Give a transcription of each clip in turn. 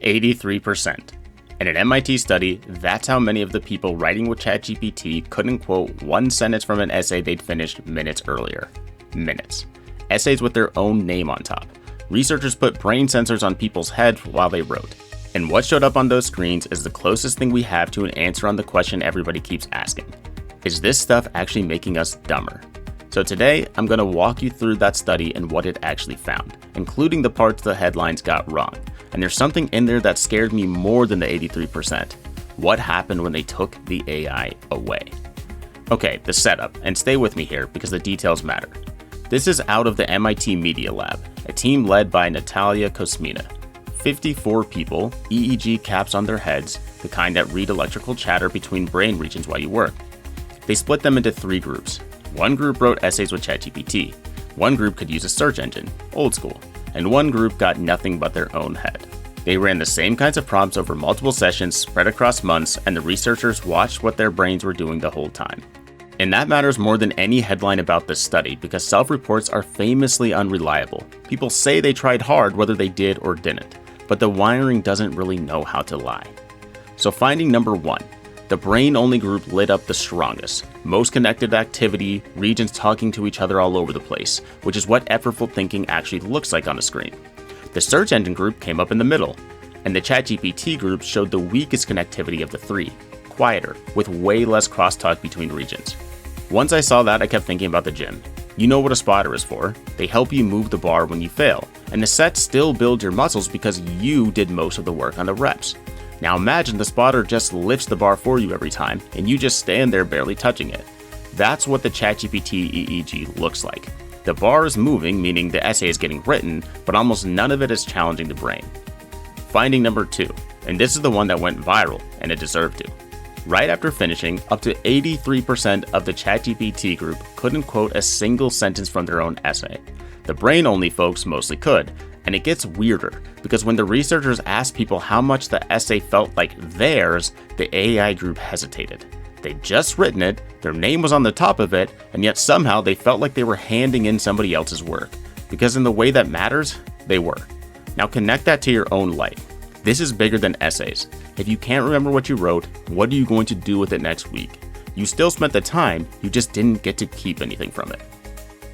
83%. In an MIT study, that's how many of the people writing with ChatGPT couldn't quote one sentence from an essay they'd finished minutes earlier. Minutes. Essays with their own name on top. Researchers put brain sensors on people's heads while they wrote. And what showed up on those screens is the closest thing we have to an answer on the question everybody keeps asking. Is this stuff actually making us dumber? So today, I'm going to walk you through that study and what it actually found, including the parts the headlines got wrong. And there's something in there that scared me more than the 83%. What happened when they took the AI away? Okay, the setup, and stay with me here because the details matter. This is out of the MIT Media Lab, a team led by Natalia Kosmyna. 54 people, EEG caps on their heads, the kind that read electrical chatter between brain regions while you work. They split them into 3 groups. One group wrote essays with ChatGPT, one group could use a search engine, old school, and one group got nothing but their own head. They ran the same kinds of prompts over multiple sessions spread across months, and the researchers watched what their brains were doing the whole time. And that matters more than any headline about this study because self-reports are famously unreliable. People say they tried hard whether they did or didn't, but the wiring doesn't really know how to lie. So finding number 1. The brain-only group lit up the strongest. Most connected activity, regions talking to each other all over the place, which is what effortful thinking actually looks like on a screen. The search engine group came up in the middle, and the ChatGPT group showed the weakest connectivity of the 3, quieter, with way less crosstalk between regions. Once I saw that, I kept thinking about the gym. You know what a spotter is for. They help you move the bar when you fail, and the set still builds your muscles because you did most of the work on the reps. Now imagine the spotter just lifts the bar for you every time, and you just stand there barely touching it. That's what the ChatGPT EEG looks like. The bar is moving, meaning the essay is getting written, but almost none of it is challenging the brain. Finding number 2, and this is the one that went viral, and it deserved to. Right after finishing, up to 83% of the ChatGPT group couldn't quote a single sentence from their own essay. The brain-only folks mostly could, and it gets weirder, because when the researchers asked people how much the essay felt like theirs, the AI group hesitated. They'd just written it, their name was on the top of it, and yet somehow they felt like they were handing in somebody else's work. Because in the way that matters, they were. Now connect that to your own life. This is bigger than essays. If you can't remember what you wrote, what are you going to do with it next week? You still spent the time, you just didn't get to keep anything from it.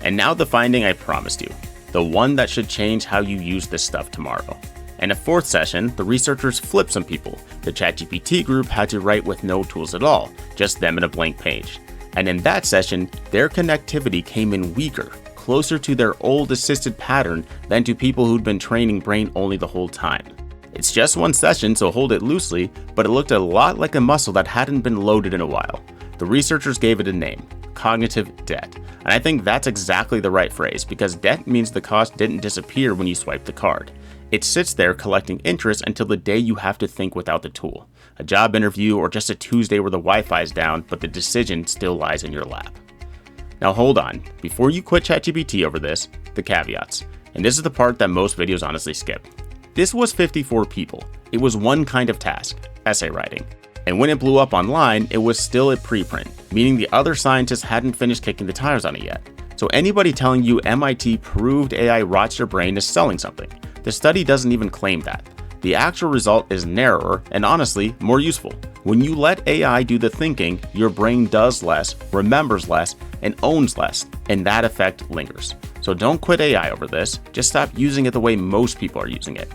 And now the finding I promised you. The one that should change how you use this stuff tomorrow. In a 4th session, the researchers flipped some people. The ChatGPT group had to write with no tools at all, just them and a blank page. And in that session, their connectivity came in weaker, closer to their old assisted pattern than to people who'd been training brain only the whole time. It's just one session, so hold it loosely, but it looked a lot like a muscle that hadn't been loaded in a while. The researchers gave it a name, cognitive debt. And I think that's exactly the right phrase because debt means the cost didn't disappear when you swipe the card. It sits there collecting interest until the day you have to think without the tool. A job interview or just a Tuesday where the Wi-Fi is down, but the decision still lies in your lap. Now hold on, before you quit ChatGPT over this, the caveats. And this is the part that most videos honestly skip. This was 54 people. It was one kind of task, essay writing. And when it blew up online, it was still a preprint, meaning the other scientists hadn't finished kicking the tires on it yet. So anybody telling you MIT proved AI rots your brain is selling something. The study doesn't even claim that. The actual result is narrower and honestly more useful. When you let AI do the thinking, your brain does less, remembers less, and owns less, and that effect lingers. So don't quit AI over this, just stop using it the way most people are using it.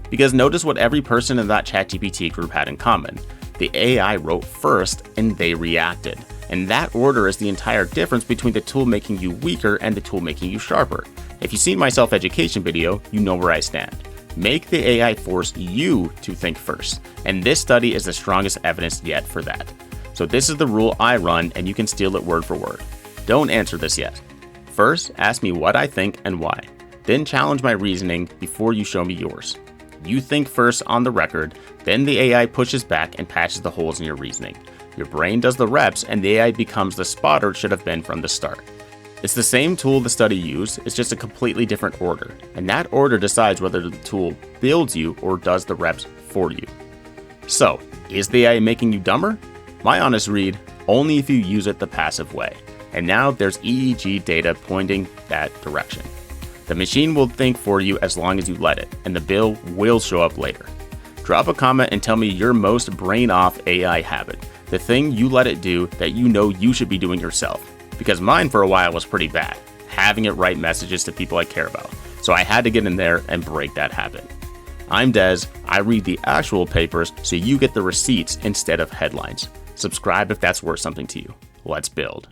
Because notice what every person in that ChatGPT group had in common. The AI wrote first and they reacted. And that order is the entire difference between the tool making you weaker and the tool making you sharper. If you've seen my self-education video, you know where I stand. Make the AI force you to think first. And this study is the strongest evidence yet for that. So this is the rule I run and you can steal it word for word. Don't answer this yet. First, ask me what I think and why. Then challenge my reasoning before you show me yours. You think first on the record, then the AI pushes back and patches the holes in your reasoning. Your brain does the reps and the AI becomes the spotter it should have been from the start. It's the same tool the study used, it's just a completely different order. And that order decides whether the tool builds you or does the reps for you. So, is the AI making you dumber? My honest read, only if you use it the passive way. And now there's EEG data pointing that direction. The machine will think for you as long as you let it, and the bill will show up later. Drop a comment and tell me your most brain-off AI habit, the thing you let it do that you know you should be doing yourself. Because mine for a while was pretty bad, having it write messages to people I care about. So I had to get in there and break that habit. I'm Des. I read the actual papers so you get the receipts instead of headlines. Subscribe if that's worth something to you. Let's build.